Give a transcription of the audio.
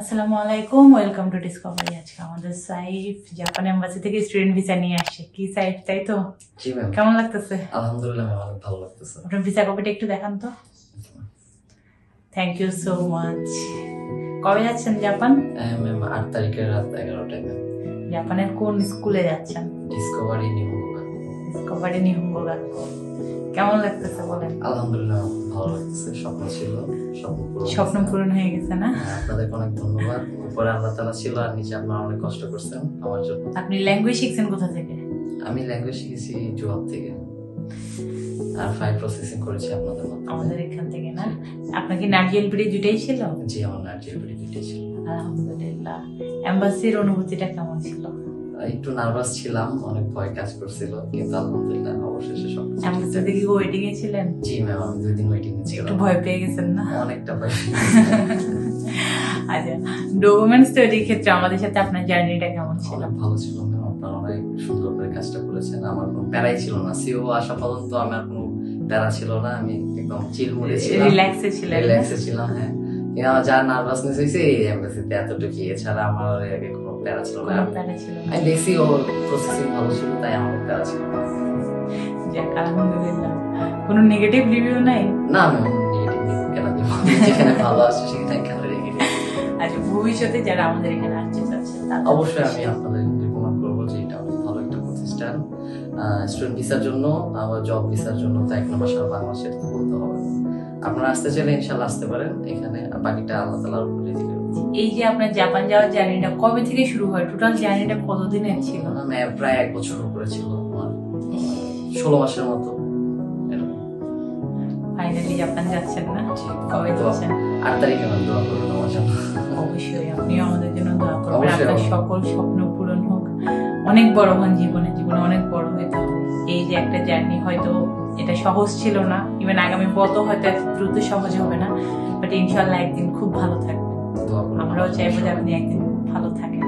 আসসালামু আলাইকুম, welcome to discovery. আজকে আমাদের সাইফ জাপান এম্বাসি থেকে স্টুডেন্ট ভিসা নিয়ে আসছে। কি সাইফ, তাই তো? জি ম্যাম। কেমন লাগতেছে? আলহামদুলিল্লাহ ম্যাম, অনেক ভালো লাগতেছে। আপনার ভিসা কপিটা একটু দেখান তো। Thank you so much. কবে যাচ্ছেন জাপান? ম্যাম 8 তারিখের রাত 11টায় ম্যাম। জাপানের কোন স্কুলে যাচ্ছেন? ডিসকভারি নিহঙ্গা। ডিসকভারি নিহঙ্গো গাক্কো। কেমন লাগতেছে বলেন? আলহামদুলিল্লাহ ভালো লাগতেছে। স্বপ্ন ছিল, স্বপ্ন পূরণ হয়ে গেছে না? আপনাদের অনেক ধন্যবাদ। উপরে আল্লাহ তাআলা ছিল আর নিচে আপনারা অনেক কষ্ট করছেন আমার জন্য। আপনি ল্যাঙ্গুয়েজ শিখছেন কোথা থেকে? আমি ল্যাঙ্গুয়েজ শিখেছি জোয়াব থেকে, আর ফাইল প্রসেসিং করেছি আপনাদের মতো। আমাদের এখান থেকে না? আপনার কি নার্জিয়াল পিড়ি দুটাই ছিল? জি, আমার নার্জিয়াল পিড়ি দুটাই ছিল। আলহামদুলিল্লাহ। এম্বাসির অনুভূতিটা কেমন ছিল? একটু নার্ভাস ছিলাম, অনেক ভয় কাজ করছিল, কিন্তু আলহামদুলিল্লাহ অবশেষে সব কিছু এম্বাসিতে কি ওয়েটিং এ ছিলেন? জি ম্যাম, আমি 2 দিন ওয়েটিং এ ছিলাম। একটু ভয় পেয়ে গেছেন না? অনেকটা ভয়। আচ্ছা, ডকুমেন্টস তৈরির ক্ষেত্রে আমাদের সাথে আপনার জার্নিটা কেমন ছিল? অনেক ভালো ছিল ম্যাম, আপনারা অনেক সুন্দর করে কাজটা করেছেন। আমার কোনো প্যারাই ছিল না। সিও আসা পর্যন্ত আমার কোনো প্যারা ছিল না, আমি একদম চিল মুডে ছিলাম, রিল্যাক্সে ছিলেন? রিল্যাক্সে ছিলাম, হ্যাঁ। কিন্তু আমার যা নার্ভাসনেস হয়েছে এই এমবাসিতে এতটুকু, এছাড়া আমার আগে কোনো প্যারা ছিল না। কোনো প্যারা ছিল না? আমি দেখছি ও প্রসেসিং ভালো ছিল, তাই আমার প্যারা ছিল না। যাক, আলহামদুলিল্লাহ। কোনো নেগেটিভ রিভিউ নাই? না ম্যাম, নেগেটিভ রিভিউ কেন দেব? যেখানে ভালো আসছে সেখানে কেন রেখে দেব? আচ্ছা, ভবিষ্যতে যারা আমাদের এখানে আসছে চাচ্ছে তাদের অবশ্যই আমি আপনাদের রিকমেন্ড করবো যে এটা অনেক ভালো একটা প্রতিষ্ঠান। স্টুডেন্ট ভিসার জন্য, আবার জব ভিসার জন্য তো 1 নম্বর সারা বাংলাদেশের তো বলতে হবে না। আপনারা আসতে চাইলে ইনশাল্লাহ আসতে পারেন এখানে, আর বাকিটা আল্লাহ তাআলার উপরে রেখে দেব। এই যে আপনার জাপান যাওয়ার জার্নিটা কবে থেকে শুরু হয়? টোটাল জার্নিটা কতদিনের ছিল? প্রায় 1 বছর উপরে ছিল আমার, 16 মাসের মতো। ফাইনালি জাপান যাচ্ছেন না? জি, কবে যাচ্ছেন? 8 তারিখে আমি দোয়া করবেন আমার জন্য। অবশ্যই, আপনিও আমাদের জন্য দোয়া করবেন। অবশ্যই, আপনার অবশ্যই। সকল স্বপ্ন পূরণ হোক। অনেক বড় হন জীবনে, জীবনে অনেক বড় হইতে হবে। এই যে একটা জার্নি, হয়তো এটা সহজ ছিল না, ইভেন আগামী পথও হয়তো এত দ্রুত সহজ হবে না, বাট ইনশাল্লাহ একদিন খুব ভালো থাকবেন। দোয়া করবেন। আমরাও চাইবো যে আপনি একদিন ভালো থাকেন।